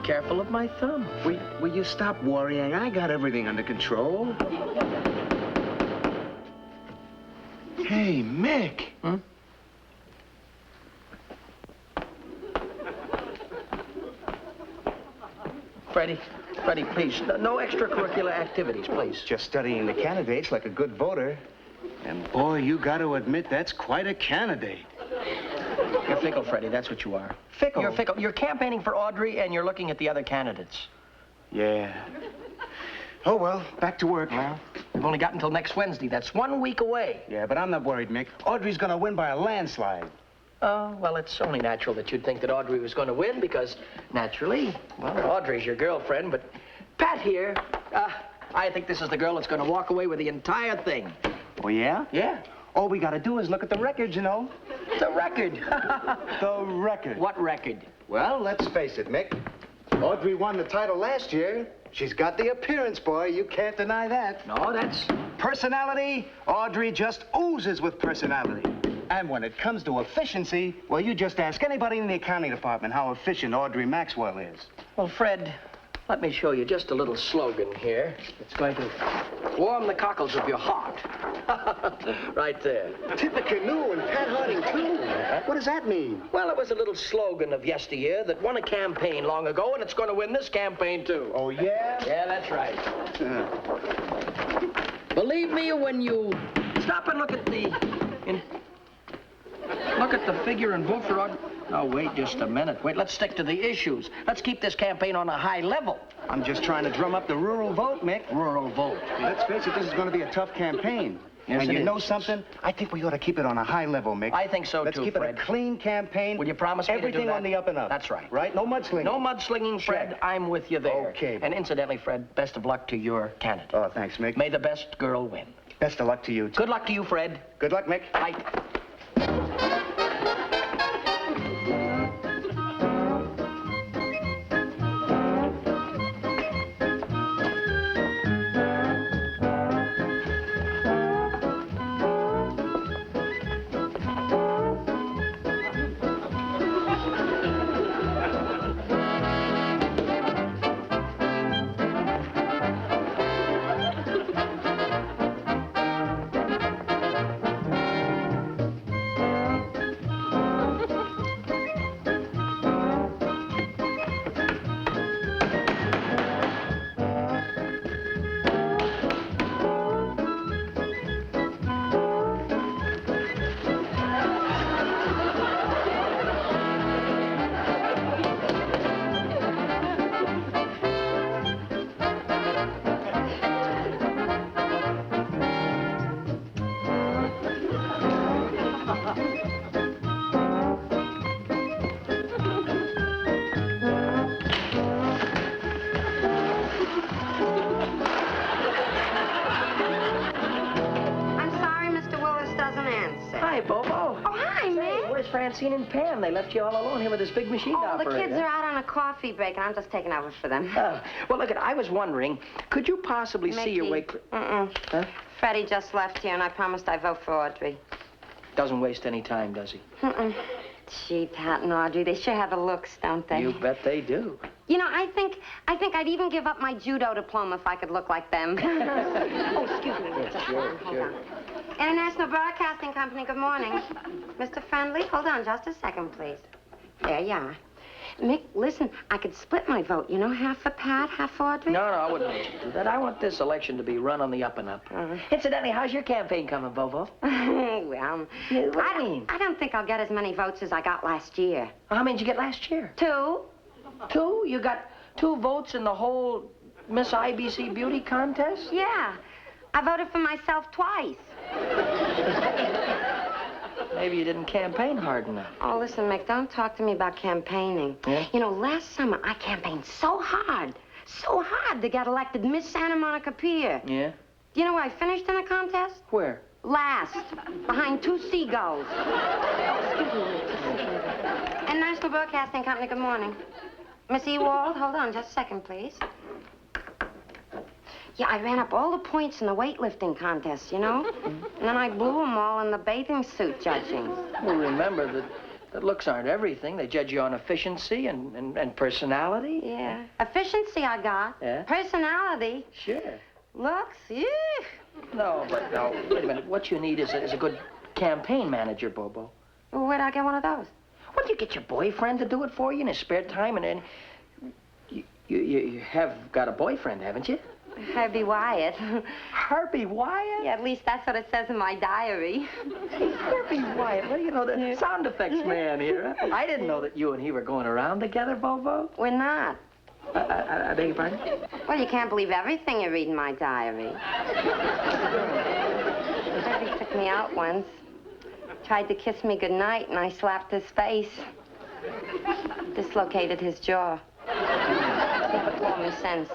careful of my thumb. Will you stop worrying? I got everything under control. Hey, Mick. Hmm? Freddie, please, no extracurricular activities, please. Just studying the candidates like a good voter. And boy, you got to admit, that's quite a candidate. You're fickle, Freddie, that's what you are. Fickle? You're fickle. You're campaigning for Audrey, and you're looking at the other candidates. Yeah. Oh, well, back to work now. We've only got until next Wednesday. That's 1 week away. Yeah, but I'm not worried, Mick. Audrey's gonna win by a landslide. Oh, well, it's only natural that you'd think that Audrey was going to win because, naturally, well, Audrey's your girlfriend, but Pat here, I think this is the girl that's going to walk away with the entire thing. Oh, yeah? Yeah. All we gotta do is look at the records, you know. The record. The record. What record? Well, let's face it, Mick. Audrey won the title last year. She's got the appearance, boy. You can't deny that. No, that's... Personality, Audrey just oozes with personality. And when it comes to efficiency, well, you just ask anybody in the accounting department how efficient Audrey Maxwell is. Well, Fred, let me show you just a little slogan here. It's going to warm the cockles of your heart. Right there. Tippecanoe and Pat Harding, too. What does that mean? Well, it was a little slogan of yesteryear that won a campaign long ago, and it's going to win this campaign, too. Oh, yeah? Yeah, that's right. Believe me when you stop and look at the... Look at the figure and vote for Audrey. Oh, wait just a minute. Wait, let's stick to the issues. Let's keep this campaign on a high level. I'm just trying to drum up the rural vote, Mick. Rural vote. Let's face it, this is going to be a tough campaign. Yes, and it you is. know something? I think we ought to keep it on a high level, Mick. I think so, Let's too, keep Fred. it a clean campaign. Will you promise me to do everything that? on the up and up? That's right. Right? No mudslinging. No mudslinging, Fred. Check. I'm with you there. Okay. And incidentally, Fred, best of luck to your candidate. Oh, thanks, Mick. May the best girl win. Best of luck to you, too. Good luck to you, Fred. Good luck, Mick. Bye. Hi, Bobo. Oh, hi, Mick. Where's Francine and Pam? They left you all alone here with this big machine Oh, operator. the kids are out on a coffee break, and I'm just taking over for them. Oh. Well, look, I was wondering, could you possibly see your way... Huh? Freddie just left here, and I promised I'd vote for Audrey. Doesn't waste any time, does he? Gee, Pat and Audrey, they sure have the looks, don't they? You bet they do. You know, I think I'd even give up my judo diploma if I could look like them. Oh, excuse me. Yeah, Just sure, hold sure. on. International Broadcasting Company, good morning. Mr. Friendly, hold on just a second, please. There you are. Mick, listen, I could split my vote, you know, half for Pat, half for Audrey. No, I wouldn't let you do that. I want this election to be run on the up and up. Incidentally, how's your campaign coming, Bobo? Well, I don't think I'll get as many votes as I got last year. How many did you get last year? 2. 2? You got 2 votes in the whole Miss IBC beauty contest? Yeah. I voted for myself twice. Maybe you didn't campaign hard enough. Oh, listen, Mick, don't talk to me about campaigning. Yeah? You know, last summer I campaigned so hard to get elected Miss Santa Monica Pier. Yeah? Do you know where I finished in the contest? Where? Last, behind 2 seagulls. Excuse me. And National Broadcasting Company, good morning. Miss Ewald, hold on just a second, please. Yeah, I ran up all the points in the weightlifting contest, you know? And then I blew them all in the bathing suit judging. Well, remember that that looks aren't everything. They judge you on efficiency and personality. Yeah. Efficiency I got. Yeah? Personality. Sure. Looks, yeah. No, but no, wait a minute. What you need is a good campaign manager, Bobo. Well, where'd I get one of those? What, you get your boyfriend to do it for you in his spare time, and then you have got a boyfriend, haven't you? Herbie Wyatt. Herbie Wyatt? Yeah, at least that's what it says in my diary. Hey, Herbie Wyatt, what do you know, the sound effects man here? Huh? I didn't know that you and he were going around together, Bobo. We're not. I beg your pardon? Well, you can't believe everything you read in my diary. Herbie took me out once. Tried to kiss me goodnight, and I slapped his face. Dislocated his jaw. Never told me since.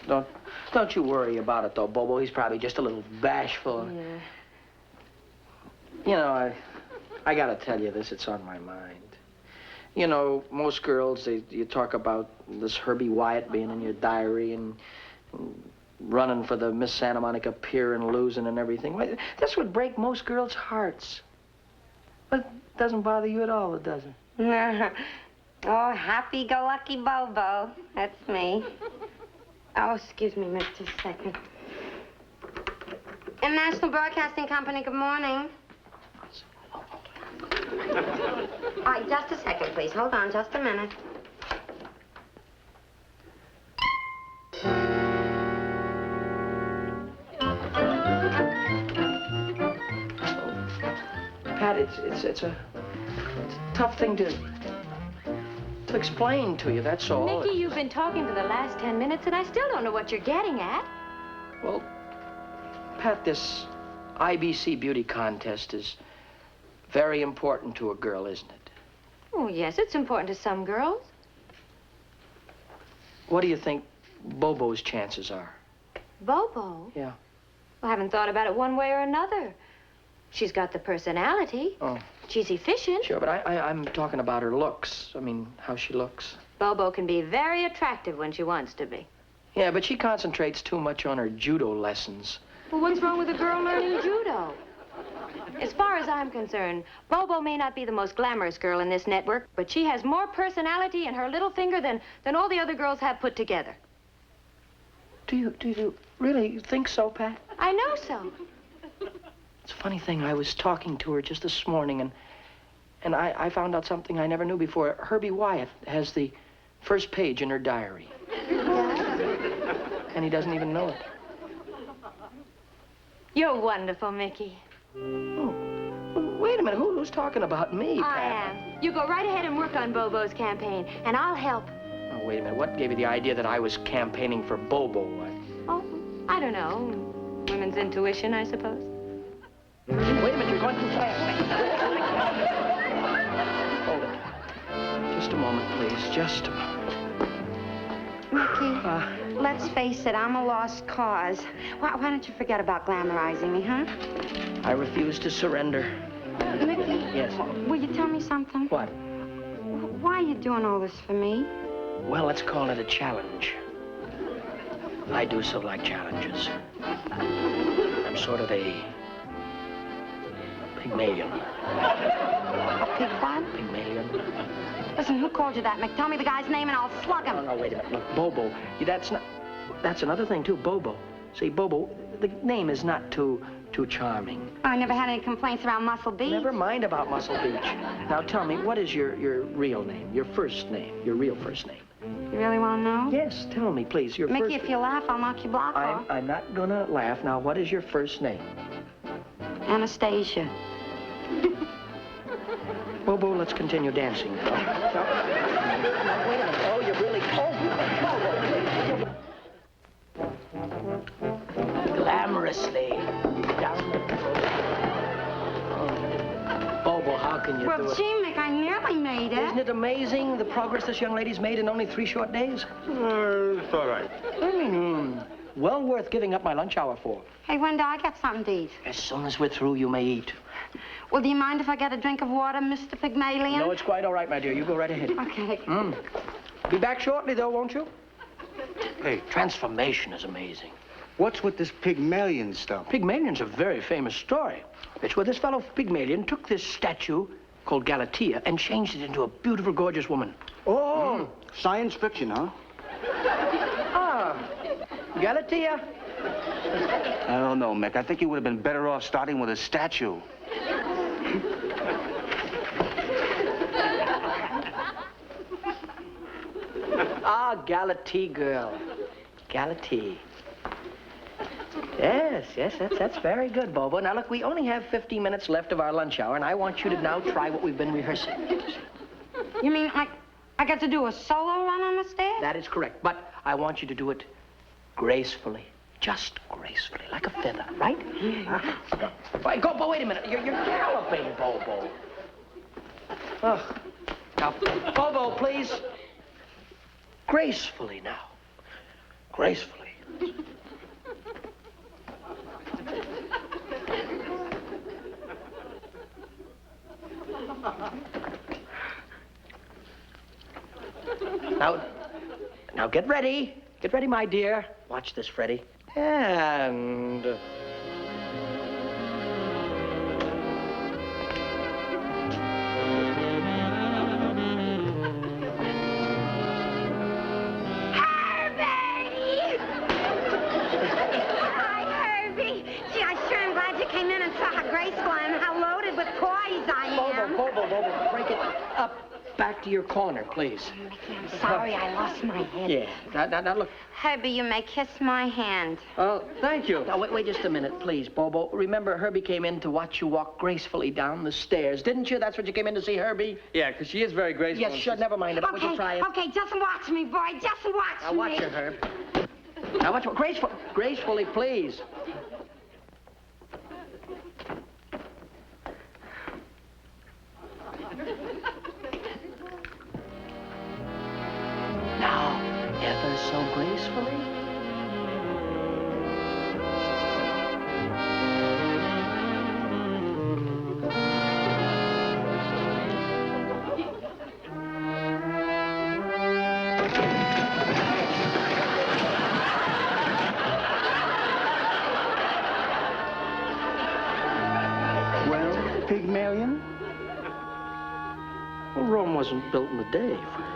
Well, don't you worry about it, though, Bobo. He's probably just a little bashful. Yeah. You know, I gotta tell you this. It's on my mind. You know, most girls, you talk about this Herbie Wyatt being in your diary and running for the Miss Santa Monica Pier and losing and everything. Well, this would break most girls' hearts. But it doesn't bother you at all, it doesn't. Oh, happy-go-lucky Bobo. That's me. Oh, excuse me, miss, just a second. National Broadcasting Company, good morning. All right, just a second, please. Hold on just a minute. Pat, it's a tough thing to explain to you, that's all. Mickey, you've been talking for the last 10 minutes, and I still don't know what you're getting at. Well, Pat, this IBC beauty contest is very important to a girl, isn't it? Oh, yes, it's important to some girls. What do you think Bobo's chances are? Bobo? Yeah. Well, I haven't thought about it one way or another. She's got the personality. Oh. She's efficient. Sure, but I'm talking about her looks. I mean, how she looks. Bobo can be very attractive when she wants to be. Yeah, but she concentrates too much on her judo lessons. Well, what's wrong with a girl learning judo? As far as I'm concerned, Bobo may not be the most glamorous girl in this network, but she has more personality in her little finger than all the other girls have put together. Do you really think so, Pat? I know so. It's a funny thing. I was talking to her just this morning, and I found out something I never knew before. Herbie Wyatt has the first page in her diary. And he doesn't even know it. You're wonderful, Mickey. Oh. Wait a minute. Who's talking about me, Pat? I am. You go right ahead and work on Bobo's campaign, and I'll help. Oh, wait a minute. What gave you the idea that I was campaigning for Bobo? Oh, I don't know. Women's intuition, I suppose. Wait a minute. You're going too fast. Hold it. Just a moment, please. Just a moment. Mickey, let's face it, I'm a lost cause. Why don't you forget about glamorizing me, huh? I refuse to surrender. Mickey? Yes? Will you tell me something? What? Why are you doing all this for me? Well, let's call it a challenge. I do so like challenges. I'm sort of a Pygmalion. A pig what? Pygmalion. Listen, who called you that, Mick? Tell me the guy's name and I'll slug him. No, wait a minute. Look, Bobo. That's another thing, too, Bobo. See, Bobo, the name is not too charming. I never had any complaints around Muscle Beach. Never mind about Muscle Beach. Now, tell me, what is your real name? Your first name? Your real first name? You really want to know? Yes, tell me, please. Your Mickey, first... if you laugh, I'll knock your block off. I'm not gonna laugh. Now, what is your first name? Anastasia. Bobo, let's continue dancing. No. Wait a minute. Oh, you're really... Oh, glamorously. Down the road. Oh. Bobo, how can you do Well, it? gee, Mick, I nearly made it. Isn't it amazing the progress this young lady's made in only 3 short days? It's all right. Well worth giving up my lunch hour for. Hey, when do I get something to eat? As soon as we're through, you may eat. Well, do you mind if I get a drink of water, Mr. Pygmalion? No, it's quite all right, my dear. You go right ahead. Okay. Be back shortly, though, won't you? Hey, Transformation is amazing. What's with this Pygmalion stuff? Pygmalion's a very famous story. It's where this fellow Pygmalion took this statue called Galatea and changed it into a beautiful, gorgeous woman. Oh, science fiction, huh? Ah, Galatea. I don't know, Mick. I think you would have been better off starting with a statue. Ah, Galatea girl. Galatea. Yes, that's very good, Bobo. Now, look, we only have 15 minutes left of our lunch hour, and I want you to now try what we've been rehearsing. You mean I got to do a solo run on the stairs? That is correct, but I want you to do it gracefully. Just gracefully, like a feather, right? Right, go, but wait a minute. You're galloping, Bobo. Oh. Now, Bobo, please. Gracefully now. Gracefully. Now get ready. Get ready, my dear. Watch this, Freddie. And... Bobo, break it up back to your corner, please. I'm sorry, I lost my head. Yeah. Now, look. Herbie, you may kiss my hand. Oh, thank you. Now, wait just a minute, please, Bobo. Remember, Herbie came in to watch you walk gracefully down the stairs, didn't you? That's what you came in to see, Herbie? Yeah, because she is very graceful. Yes, sure, never mind it. Okay, Would you try it? Okay, just watch me, boy. Just watch Now, me. watch it, Herb. Now, watch gracefully, please. Now, ever so gracefully. Well, Pygmalion? Well, Rome wasn't built in a day, Fred.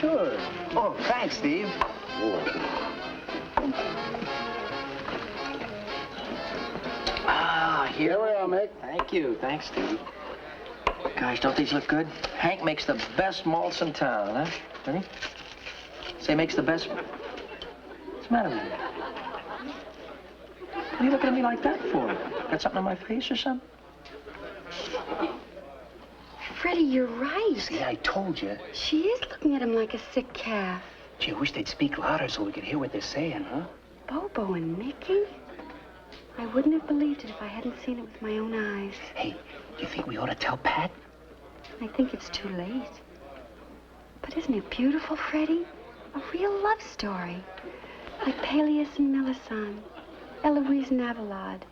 Sure. Oh, thanks, Steve. Ah, here we are, Mick. Thank you. Thanks, Steve. Gosh, don't these look good? Hank makes the best malts in town, huh? Ready? Say makes the best... What's the matter with you? What are you looking at me like that for? Got something on my face or something? Freddie, you're right. See, I told you. She is looking at him like a sick calf. Gee, I wish they'd speak louder so we could hear what they're saying, huh? Bobo and Mickey? I wouldn't have believed it if I hadn't seen it with my own eyes. Hey, you think we ought to tell Pat? I think it's too late. But isn't it beautiful, Freddie? A real love story. Like Peleus and Melisande, Eloise and Avalon,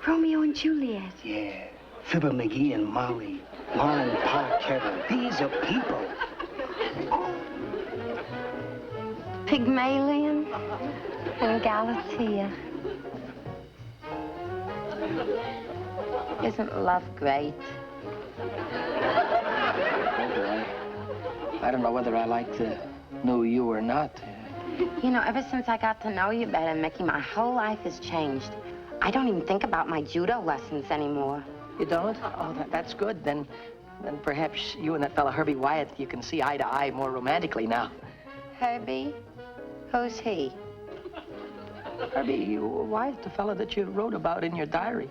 Romeo and Juliet. Yeah. Fibber McGee and Molly, Lauren Parker. These are people. Pygmalion and Galatea. Isn't love great? I don't know whether I like the new you or not. You know, ever since I got to know you better, Mickey, my whole life has changed. I don't even think about my judo lessons anymore. You don't? Oh, that's good. Then perhaps you and that fella Herbie Wyatt, you can see eye to eye more romantically now. Herbie? Who's he? Herbie Wyatt, the fella that you wrote about in your diary.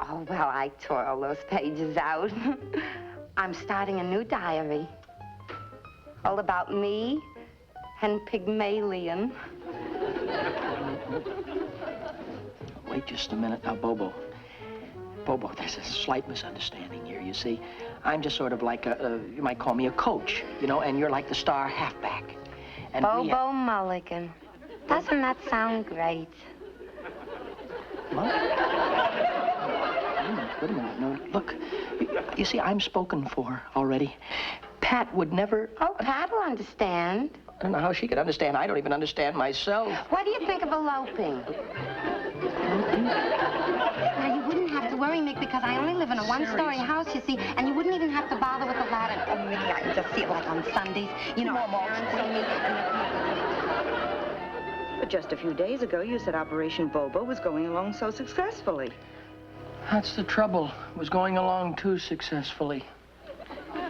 Oh, well, I tore all those pages out. I'm starting a new diary. All about me and Pygmalion. Wait just a minute now, Bobo. Bobo, there's a slight misunderstanding here, you see. I'm just sort of like you might call me a coach, you know, and you're like the star halfback. And Bobo Mulligan. Doesn't that sound great? What? Wait a minute. No, look. You see, I'm spoken for already. Pat would never... Oh, Pat will understand. I don't know how she could understand. I don't even understand myself. What do you think of eloping? Now, you wouldn't have to worry, Mick, because I only live in a one-story house, you see, and you wouldn't even have to bother with a lot of... Oh, really, I can just see it like on Sundays. You know, parents and me and But just a few days ago, you said Operation Bobo was going along so successfully. That's the trouble. It was going along too successfully.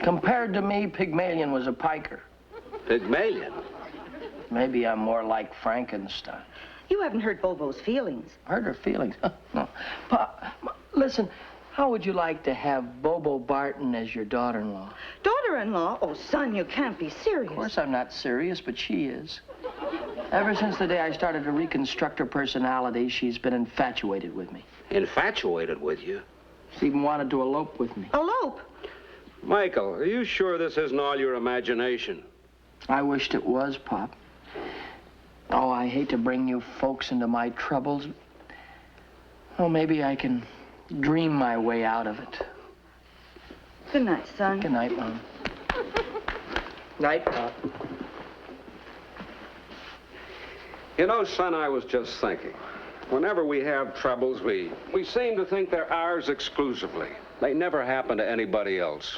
Compared to me, Pygmalion was a piker. Pygmalion? Maybe I'm more like Frankenstein. You haven't hurt Bobo's feelings. Hurt her feelings? No. Listen, how would you like to have Bobo Barton as your daughter-in-law? Daughter-in-law? Oh, son, you can't be serious. Of course I'm not serious, but she is. Ever since the day I started to reconstruct her personality, she's been infatuated with me. Infatuated with you? She even wanted to elope with me. Elope? Michael, are you sure this isn't all your imagination? I wished it was, Pop. Oh, I hate to bring you folks into my troubles. Oh, maybe I can dream my way out of it. Good night, son. Good night, Mom. Night, Pop. You know, son, I was just thinking. Whenever we have troubles, we seem to think they're ours exclusively. They never happen to anybody else.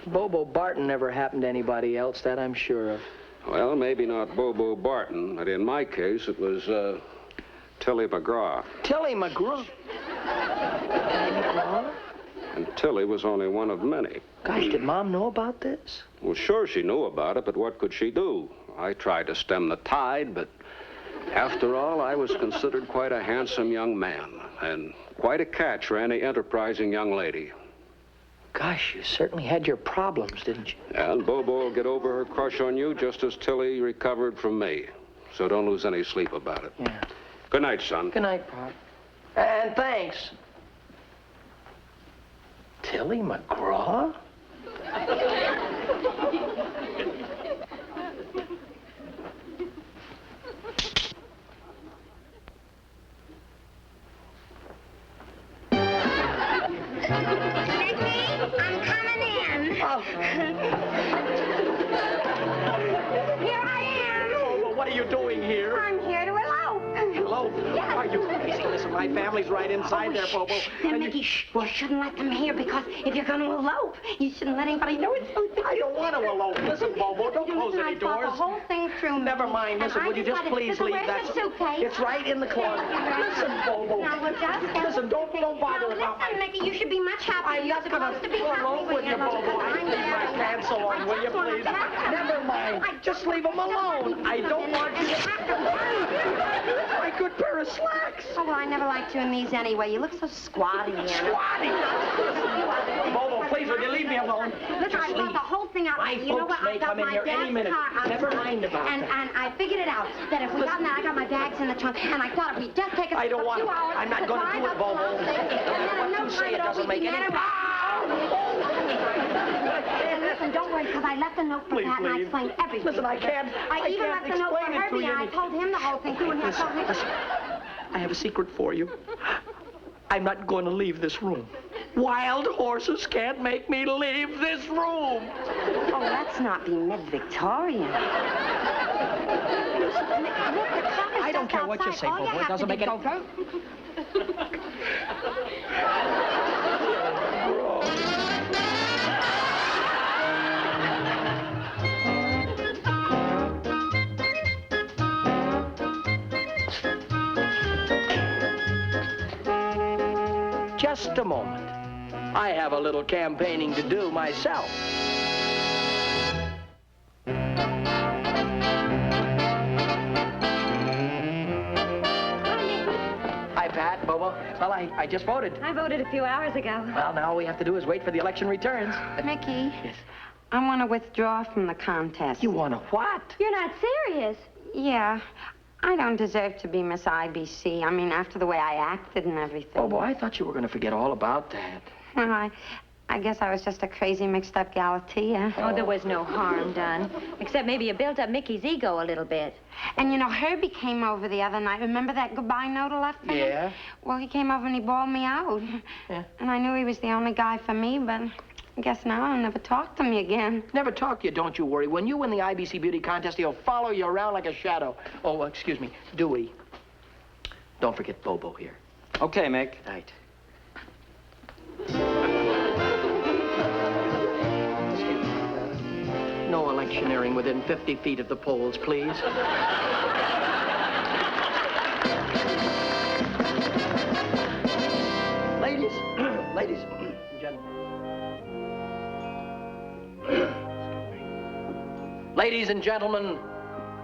Bobo Barton never happened to anybody else, that I'm sure of. Well, maybe not Bobo Barton, but in my case, it was, Tilly McGraw. Tilly McGraw? Tilly McGraw? And Tilly was only one of many. Gosh, did Mom know about this? Well, sure, she knew about it, but what could she do? I tried to stem the tide, but after all, I was considered quite a handsome young man and quite a catch for any enterprising young lady. Gosh, you certainly had your problems, didn't you? And Bobo will get over her crush on you just as Tilly recovered from me. So don't lose any sleep about it. Yeah. Good night, son. Good night, Pop. And thanks. Tilly McGraw? I'm coming in. Oh. Here I am. Oh, well, what are you doing here? I'm here to elope. Hello? Yes. Are you crazy? Listen, my family's right inside there, Bobo. Then, Mickey, you shouldn't let them hear, because if you're going to elope, you shouldn't let anybody know it's so I don't want to elope. Listen, Bobo, don't close Listen, any I thought doors. the whole thing through, Mickey. Never mind. Listen, And would you just please leave that? Where's the suitcase? It's right in the closet. Listen, Bobo. Now, we'll just Listen, don't bother about listen, Mickey, you should be much happier. I'm You're not gonna supposed to be happy elope with you, Bobo. I leave my pants alone, will you, please? Never mind. Just leave them alone. I don't want you to... My good pair of slacks. Oh, well, I never liked you in these anyway. You look so squatty, Squatty. Bobo, please, will you leave me alone? Listen, I thought the whole thing out. My You know folks what? may I got come in my here any dad's minute. car Never outside, mind about and, that. And I figured it out, that if we got in there, I got my bags in the trunk, and I thought if we just take us I don't a want few it. hours I'm not to going to drive do it, up Bobo. Los Angeles, and then What no you say, it time at all, doesn't we'd make be any... married. And listen, don't worry, because I left a note for Please, Pat, and I please. explained everything. Listen, I can't I even can't left a note for explain it to Herbie, you. and I told him the whole thing, too, and he told me... Listen, I have a secret for you. I'm not going to leave this room. Wild horses can't make me leave this room. Oh, let's not be mid-Victorian. I don't care what you say, Bobo. It doesn't make any... just a moment. I have a little campaigning to do myself. Hi, Pat, Bobo. Well, I just voted. I voted a few hours ago. Well, now all we have to do is wait for the election returns. Mickey, Yes. I want to withdraw from the contest. You want to what? You're not serious. Yeah. I don't deserve to be Miss IBC. I mean, after the way I acted and everything. Bobo, I thought you were going to forget all about that. Well, I guess I was just a crazy, mixed-up Galatea. Oh, there was no harm done. Except maybe you built up Mickey's ego a little bit. And, you know, Herbie came over the other night. Remember that goodbye note I left for him? Yeah? Well, he came over and he bawled me out. Yeah. And I knew he was the only guy for me, but I guess now I'll never talk to me again. Never talk to you, don't you worry. When you win the IBC Beauty Contest, he'll follow you around like a shadow. Oh, excuse me, Dewey. Don't forget Bobo here. Okay, Mick. Right. No electioneering within 50 feet of the polls, please. Ladies and gentlemen. Ladies and gentlemen,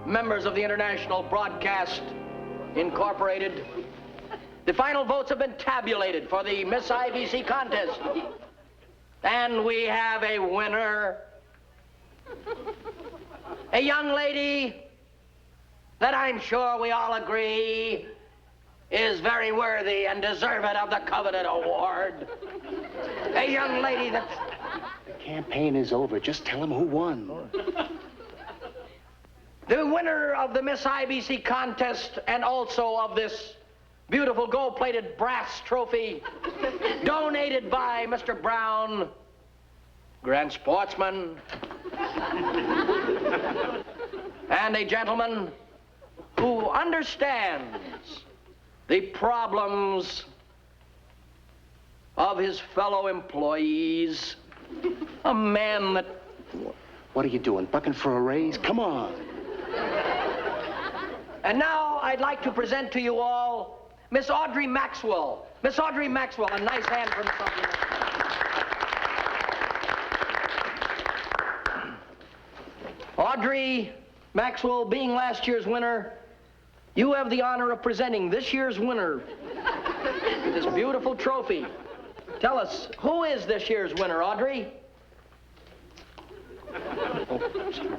members of the International Broadcast Incorporated, the final votes have been tabulated for the Miss IBC contest. And we have a winner. A young lady that I'm sure we all agree is very worthy and deserving of the coveted award. A young lady that's... The campaign is over. Just tell him who won. The winner of the Miss IBC contest and also of this beautiful gold-plated brass trophy donated by Mr. Brown, grand sportsman, and a gentleman who understands the problems of his fellow employees, a man that... What are you doing, bucking for a raise? Come on. And now I'd like to present to you all Miss Audrey Maxwell. Miss Audrey Maxwell, a nice hand for Miss Audrey Maxwell. Audrey Maxwell, being last year's winner, you have the honor of presenting this year's winner with this beautiful trophy. Tell us, who is this year's winner, Audrey? Oh, sorry.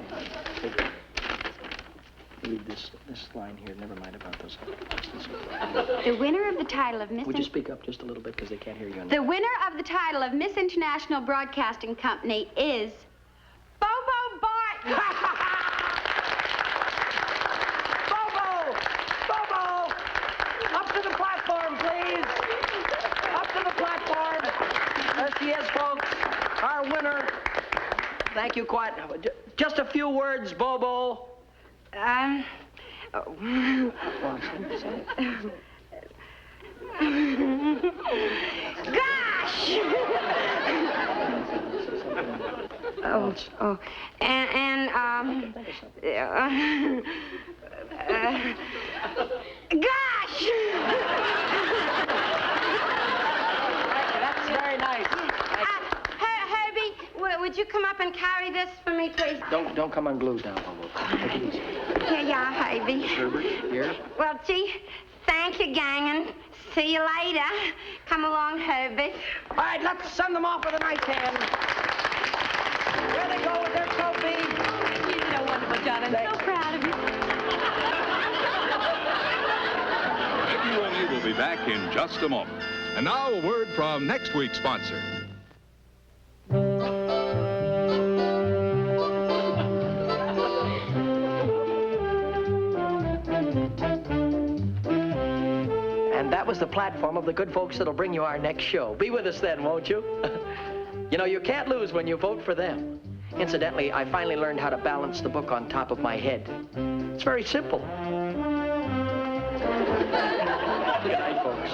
Read this line here. Never mind about those. The winner of the title of Miss... Would you speak up just a little bit because they can't hear you? The winner of the title of Miss International Broadcasting Company is Bobo Barton. Bobo! Bobo! Up to the platform, please. Up to the platform. There she is, folks. Our winner. Thank you quite. Just a few words, Bobo. Gosh! Gosh! That's very nice. Herbie, would you come up and carry this for me, please? Don't come unglued now, Bobo. Take it easy. Yeah, Herbie. Herbert, here. Well, gee, thank you, gang, and see you later. Come along, Herbie. All right, let's send them off with a nice hand. There they go with their trophy. You did a wonderful job. I'm so proud of you. Mickey Rooney will be back in just a moment. And now a word from next week's sponsor. And that was the platform of the good folks that'll bring you our next show. Be with us then, won't you? You know, you can't lose when you vote for them. Incidentally, I finally learned how to balance the book on top of my head. It's very simple. Good night, folks.